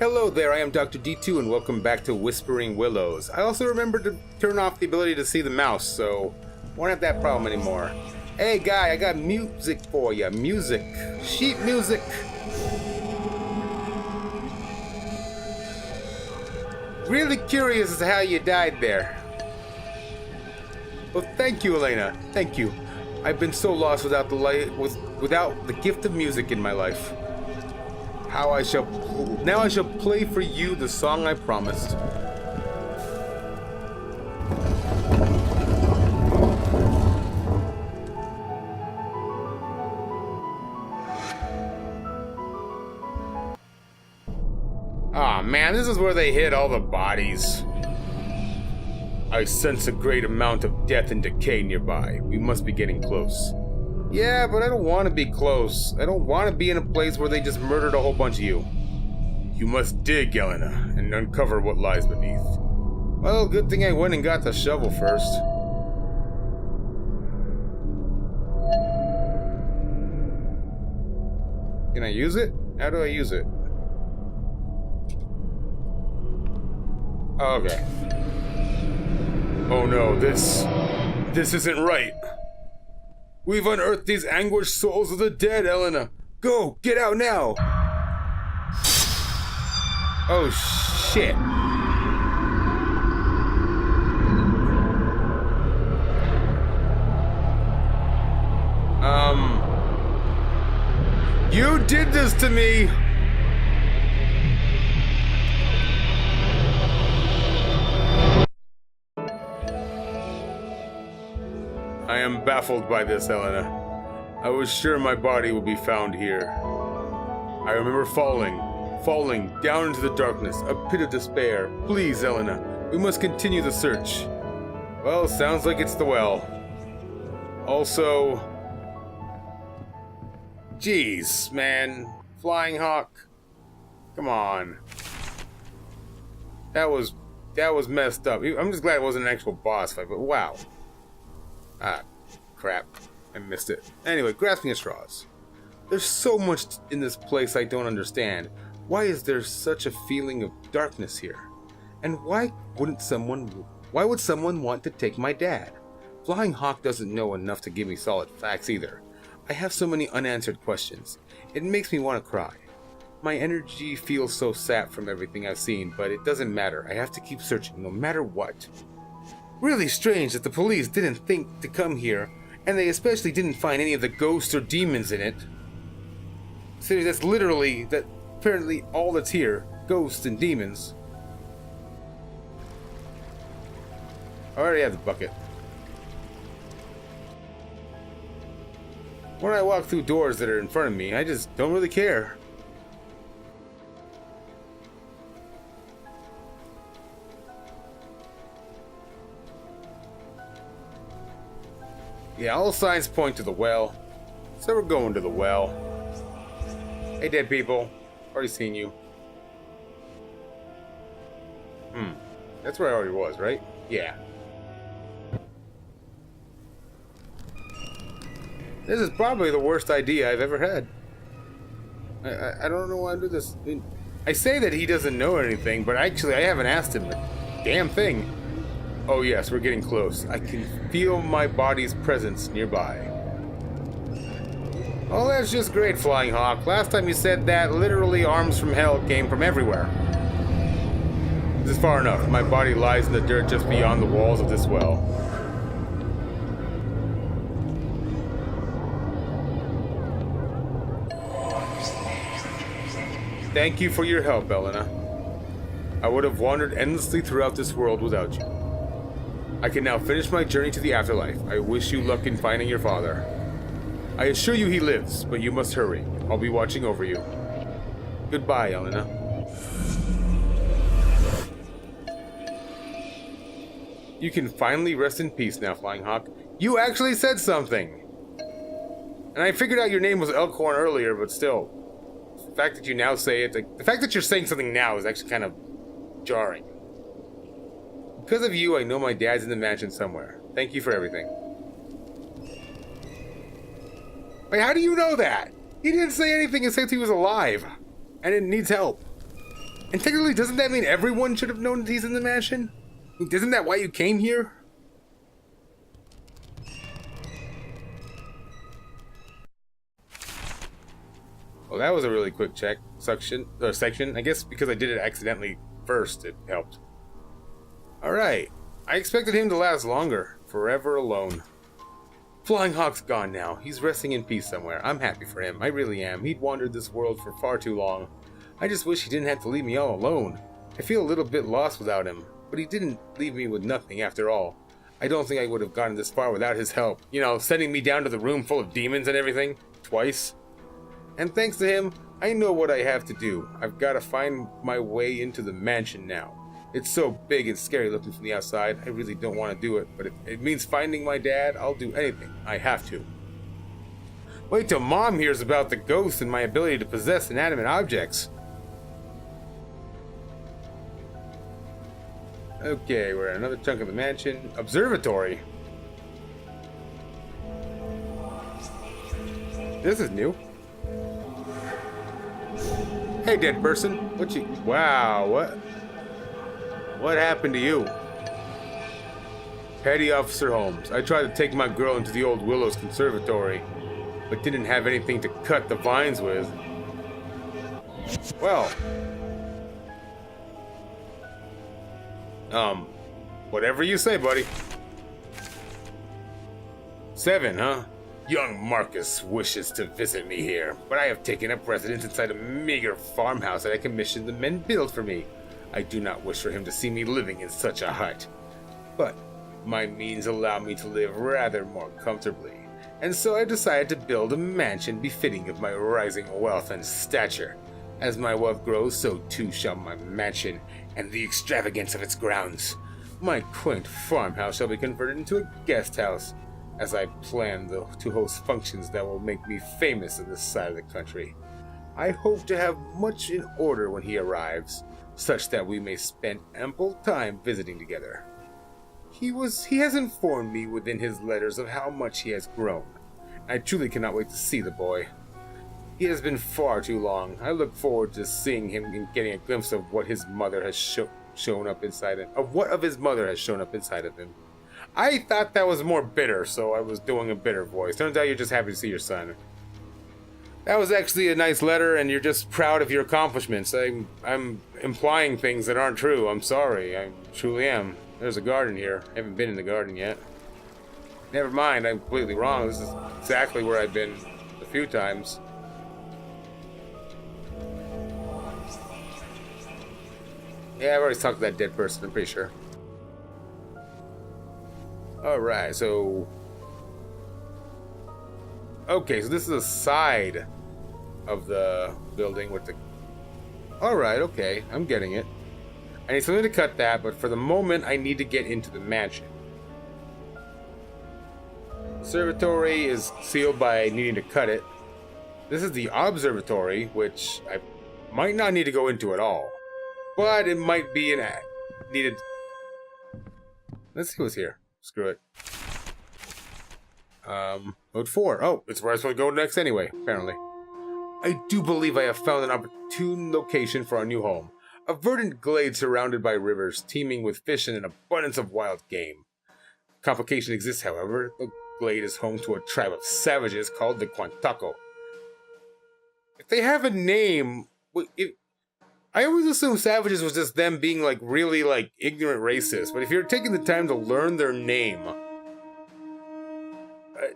Hello there, I am DoctorDtwo and welcome back to Whispering Willows. I also remembered to turn off the ability to see the mouse, so won't have that problem anymore. Hey guy, I got music for you. Music. Sheet music. Really curious as to how you died there. Well, thank you, Elena. Thank you. I've been so lost without the gift of music in my life. Now I shall play for you the song I promised. Aw, man, this is where they hid all the bodies. I sense a great amount of death and decay nearby. We must be getting close. Yeah, but I don't want to be close. I don't want to be in a place where they just murdered a whole bunch of you. You must dig, Elena, and uncover what lies beneath. Well, good thing I went and got the shovel first. Can I use it? How do I use it? Oh, okay. Oh no, this isn't right. We've unearthed these anguished souls of the dead, Elena. Go, get out now. Oh shit. You did this to me. I am baffled by this, Elena. I was sure my body would be found here. I remember falling down into the darkness, a pit of despair. Please, Elena, we must continue the search. Well, sounds like it's the well. Also... Jeez, man. Flying Hawk. Come on. That was messed up. I'm just glad it wasn't an actual boss fight, but wow. Ah, crap. I missed it. Anyway, grasping at straws. There's so much in this place I don't understand. Why is there such a feeling of darkness here? And why would someone want to take my dad? Flying Hawk doesn't know enough to give me solid facts either. I have so many unanswered questions. It makes me want to cry. My energy feels so sapped from everything I've seen, but it doesn't matter. I have to keep searching no matter what. Really strange that the police didn't think to come here, and they especially didn't find any of the ghosts or demons in it. So that's apparently all that's here, ghosts and demons. I already have the bucket. When I walk through doors that are in front of me, I just don't really care. Yeah, all signs point to the well. So we're going to the well. Hey, dead people. Already seen you. That's where I already was, right? Yeah. This is probably the worst idea I've ever had. I don't know why I do this. I say that he doesn't know anything, but actually I haven't asked him a damn thing. Oh yes, we're getting close. I can feel my body's presence nearby. Oh, that's just great, Flying Hawk. Last time you said that, literally arms from hell came from everywhere. This is far enough. My body lies in the dirt just beyond the walls of this well. Thank you for your help, Elena. I would have wandered endlessly throughout this world without you. I can now finish my journey to the afterlife. I wish you luck in finding your father. I assure you he lives, but you must hurry. I'll be watching over you. Goodbye, Elena. You can finally rest in peace now, Flying Hawk. You actually said something! And I figured out your name was Elkhorn earlier, but still. The fact that you now say it, the fact that you're saying something now is actually kind of jarring. Because of you, I know my dad's in the mansion somewhere. Thank you for everything. Wait, how do you know that? He didn't say anything except he was alive. And it needs help. And technically, doesn't that mean everyone should have known that he's in the mansion? I mean, isn't that why you came here? Well, that was a really quick section. I guess because I did it accidentally first, it helped. Alright. I expected him to last longer. Forever alone. Flying Hawk's gone now. He's resting in peace somewhere. I'm happy for him. I really am. He'd wandered this world for far too long. I just wish he didn't have to leave me all alone. I feel a little bit lost without him. But he didn't leave me with nothing after all. I don't think I would have gotten this far without his help. You know, sending me down to the room full of demons and everything. Twice. And thanks to him, I know what I have to do. I've got to find my way into the mansion now. It's so big and scary looking from the outside. I really don't want to do it, but if it means finding my dad, I'll do anything. I have to. Wait till Mom hears about the ghost and my ability to possess inanimate objects. Okay, we're at another chunk of the mansion. Observatory. This is new. Hey, dead person. What you... Wow, what? What happened to you? Petty Officer Holmes. I tried to take my girl into the old Willows conservatory, but didn't have anything to cut the vines with. Well. Whatever you say, buddy. 7, huh? Young Marcus wishes to visit me here, but I have taken up residence inside a meager farmhouse that I commissioned the men build for me. I do not wish for him to see me living in such a hut. But my means allow me to live rather more comfortably, and so I decided to build a mansion befitting of my rising wealth and stature. As my wealth grows, so too shall my mansion and the extravagance of its grounds. My quaint farmhouse shall be converted into a guest house, as I plan to host functions that will make me famous in this side of the country. I hope to have much in order when he arrives, such that we may spend ample time visiting together. He has informed me within his letters of how much he has grown. I truly cannot wait to see the boy. He has been far too long. I look forward to seeing him and getting a glimpse of what his mother has shown up inside him. Of what of his mother has shown up inside of him. I thought that was more bitter, so I was doing a bitter voice. Turns out you're just happy to see your son. That was actually a nice letter, and you're just proud of your accomplishments. I'm implying things that aren't true. I'm sorry. I truly am. There's a garden here. I haven't been in the garden yet. Never mind. I'm completely wrong. This is exactly where I've been a few times. Yeah, I've already talked to that dead person. I'm pretty sure. Alright, so... Okay, so this is a side of the building with the... Alright, okay, I'm getting it. I need something to cut that, but for the moment, I need to get into the mansion. Observatory is sealed by needing to cut it. This is the observatory, which I might not need to go into at all. But it might be needed... Let's see what's here. Screw it. Mode 4. Oh, it's where I'm supposed to go next anyway, apparently. I do believe I have found an opportune location for our new home. A verdant glade surrounded by rivers, teeming with fish and an abundance of wild game. Complication exists, however. The glade is home to a tribe of savages called the Quantaco. If they have a name... I always assume savages was just them being really ignorant racists, but if you're taking the time to learn their name,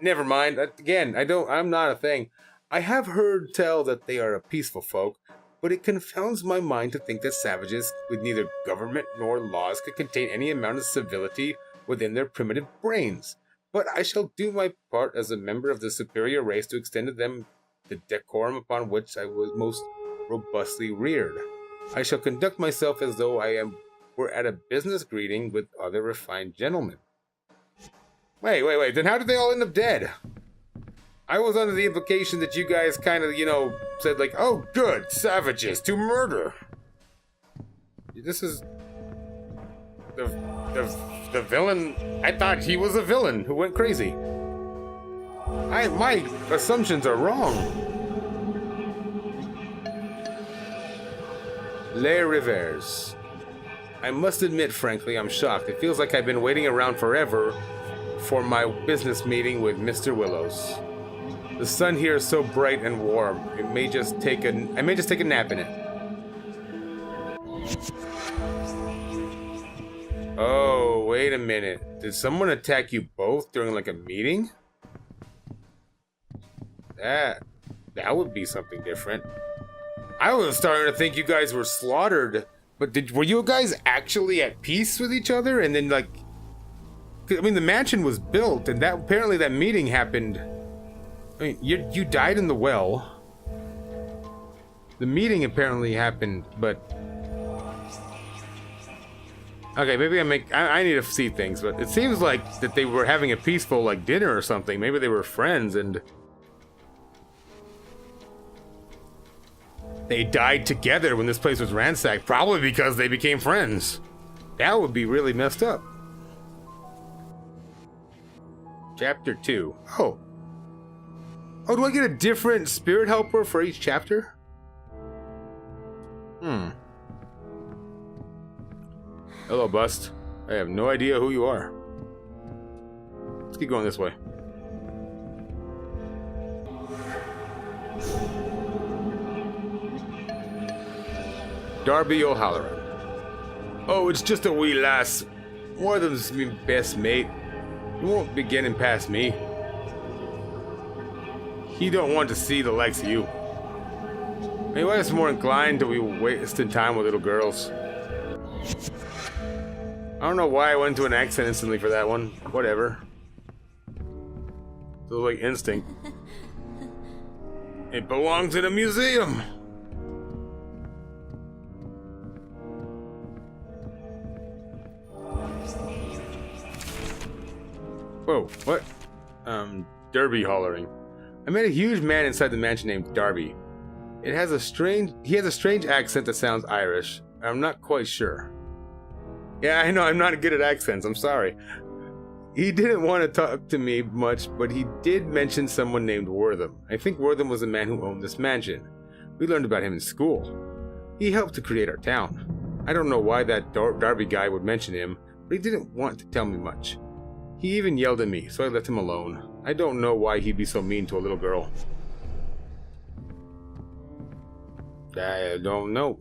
never mind. Again, I'm not a thing. I have heard tell that they are a peaceful folk, but it confounds my mind to think that savages with neither government nor laws could contain any amount of civility within their primitive brains. But I shall do my part as a member of the superior race to extend to them the decorum upon which I was most robustly reared. I shall conduct myself as though were at a business greeting with other refined gentlemen. Wait, then how did they all end up dead? I was under the implication that you guys kind of, said oh good, savages to murder. This is... The villain... I thought he was a villain who went crazy. My assumptions are wrong. Les Rivers. I must admit, frankly, I'm shocked. It feels like I've been waiting around forever for my business meeting with Mr. Willows. The sun here is so bright and warm. I may just take a nap in it. Oh, wait a minute. Did someone attack you both during like a meeting? That would be something different. I was starting to think you guys were slaughtered, but were you guys actually at peace with each other? And then like, I mean, the mansion was built, and apparently that meeting happened. I mean, you died in the well. The meeting apparently happened, but okay, maybe I need to see things, but it seems like that they were having a peaceful like dinner or something. Maybe they were friends and they died together when this place was ransacked, probably because they became friends. That would be really messed up. Chapter 2. Oh, do I get a different spirit helper for each chapter? Hello, Bust. I have no idea who you are. Let's keep going this way. Darby O'Halloran. Oh, it's just a wee lass. Wortham's me best mate. He won't be getting past me. He don't want to see the likes of you. My wife's more inclined to be wasting time with little girls. I don't know why I went into an accent instantly for that one. Whatever. It was like instinct. It belongs in a museum. Whoa, what? Darby hollering. I met a huge man inside the mansion named Darby. He has a strange accent that sounds Irish. I'm not quite sure. Yeah, I know, I'm not good at accents, I'm sorry. He didn't want to talk to me much, but he did mention someone named Wortham. I think Wortham was the man who owned this mansion. We learned about him in school. He helped to create our town. I don't know why that Darby guy would mention him, but he didn't want to tell me much. He even yelled at me, so I left him alone. I don't know why he'd be so mean to a little girl. I don't know.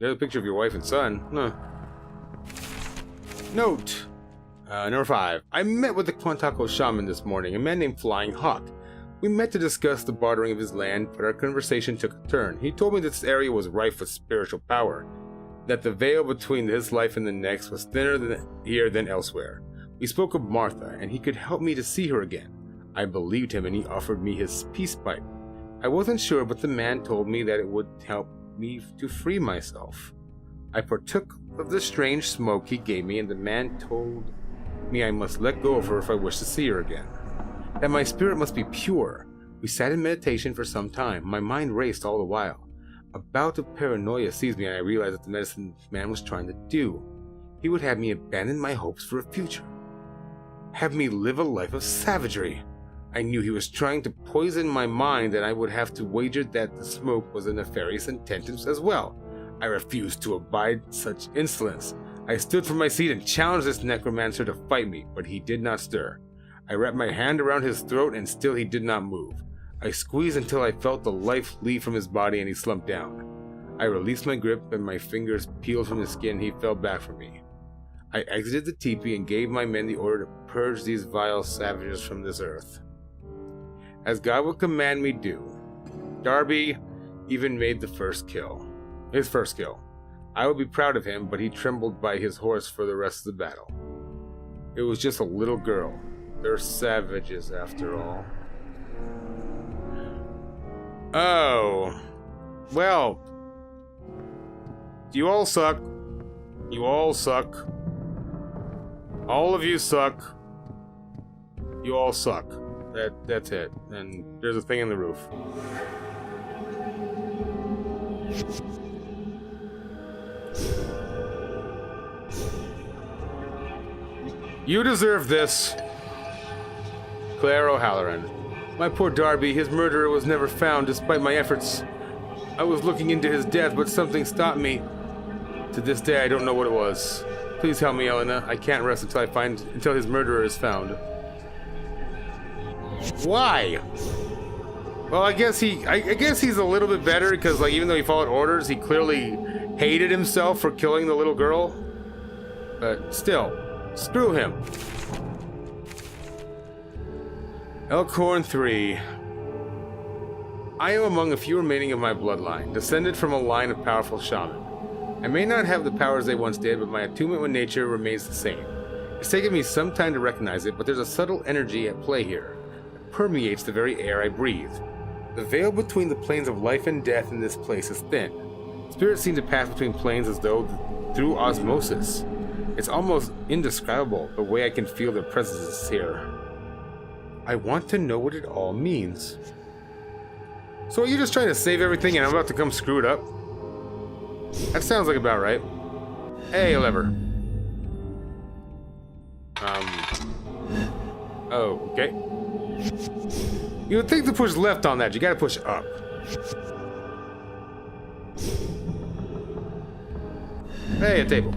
There's a picture of your wife and son. Huh. Note. Number 5. I met with the Quantaco shaman this morning, a man named Flying Hawk. We met to discuss the bartering of his land, but our conversation took a turn. He told me this area was rife with spiritual power, that the veil between his life and the next was thinner here than elsewhere. We spoke of Martha, and he could help me to see her again. I believed him, and he offered me his peace pipe. I wasn't sure, but the man told me that it would help me to free myself. I partook of the strange smoke he gave me, and the man told me I must let go of her if I wish to see her again. That my spirit must be pure. We sat in meditation for some time. My mind raced all the while. A bout of paranoia seized me, and I realized what the medicine man was trying to do. He would have me abandon my hopes for a future. Have me live a life of savagery. I knew he was trying to poison my mind, and I would have to wager that the smoke was a nefarious intent as well. I refused to abide such insolence. I stood from my seat and challenged this necromancer to fight me, but he did not stir. I wrapped my hand around his throat, and still he did not move. I squeezed until I felt the life leave from his body, and he slumped down. I released my grip, and my fingers peeled from his skin. He fell back from me. I exited the teepee and gave my men the order to purge these vile savages from this earth, as God would command me do. Darby even made his first kill. I would be proud of him, but he trembled by his horse for the rest of the battle. It was just a little girl. They're savages after all. Oh. Well. You all suck. You all suck. All of you suck. You all suck. That's it. And there's a thing in the roof. You deserve this. Claire O'Halloran. My poor Darby, his murderer was never found despite my efforts. I was looking into his death, but something stopped me. To this day, I don't know what it was. Please help me, Elena. I can't rest until his murderer is found. Why? Well, I guess he's a little bit better because, like, even though he followed orders, he clearly hated himself for killing the little girl. But still, screw him. Elkhorn 3. I am among a few remaining of my bloodline, descended from a line of powerful shaman. I may not have the powers they once did, but my attunement with nature remains the same. It's taken me some time to recognize it, but there's a subtle energy at play here that permeates the very air I breathe. The veil between the planes of life and death in this place is thin. Spirits seem to pass between planes as though through osmosis. It's almost indescribable the way I can feel their presence here. I want to know what it all means. So are you just trying to save everything and I'm about to come screw it up? That sounds like about right. Hey, lever. Oh, okay. You would think to push left on that, you gotta push up. Hey, a table.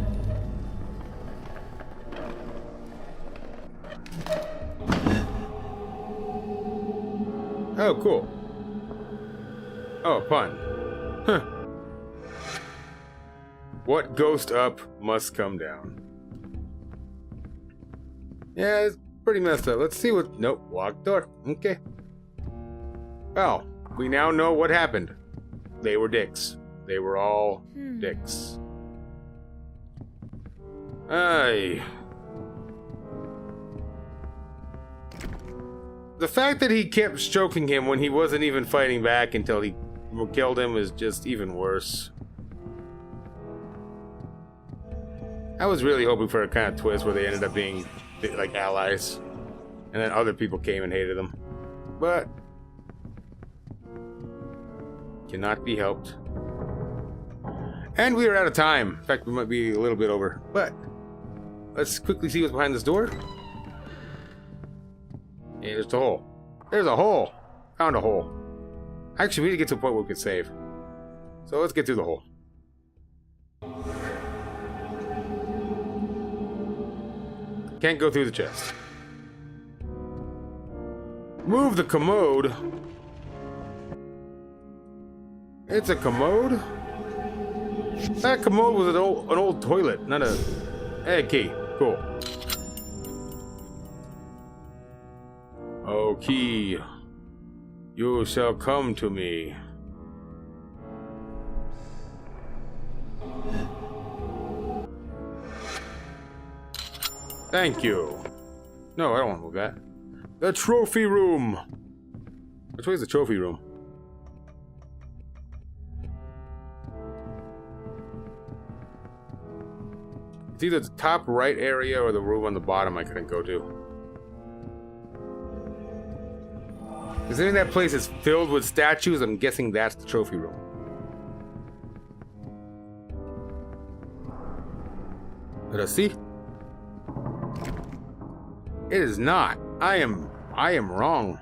Oh, cool. Oh, pun. Huh. What goes up must come down. Yeah, it's pretty messed up. Let's see what... Nope, locked door. Okay. Well, we now know what happened. They were dicks. They were all dicks. Aye. The fact that he kept stroking him when he wasn't even fighting back until he killed him is just even worse. I was really hoping for a kind of twist where they ended up being like allies, and then other people came and hated them. But cannot be helped. And we are out of time. In fact, we might be a little bit over. But let's quickly see what's behind this door. Hey, there's a hole. There's a hole. Found a hole. Actually, we need to get to a point where we can save. So let's get through the hole. Can't go through the chest. Move the commode. It's a commode? That commode was an old toilet, not a... Hey, key. Cool. Oh, key. You shall come to me. Thank you. No, I don't want to move that. The trophy room. Which way is the trophy room? It's either the top right area or the room on the bottom I couldn't go to. Considering that place is filled with statues, I'm guessing that's the trophy room. Let us see. It is not. I am wrong.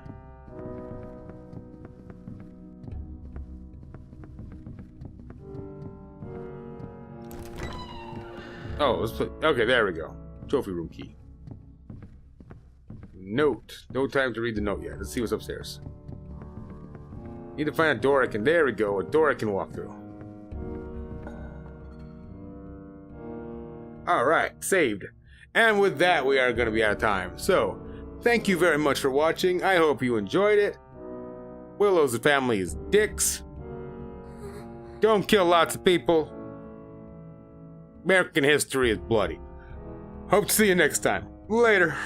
Oh, let's put... Okay, there we go. Trophy room key. Note. No time to read the note yet. Let's see what's upstairs. Need to find a door I can... There we go. A door I can walk through. Alright, saved. And with that, we are going to be out of time. So, thank you very much for watching. I hope you enjoyed it. Willow's family is dicks. Don't kill lots of people. American history is bloody. Hope to see you next time. Later.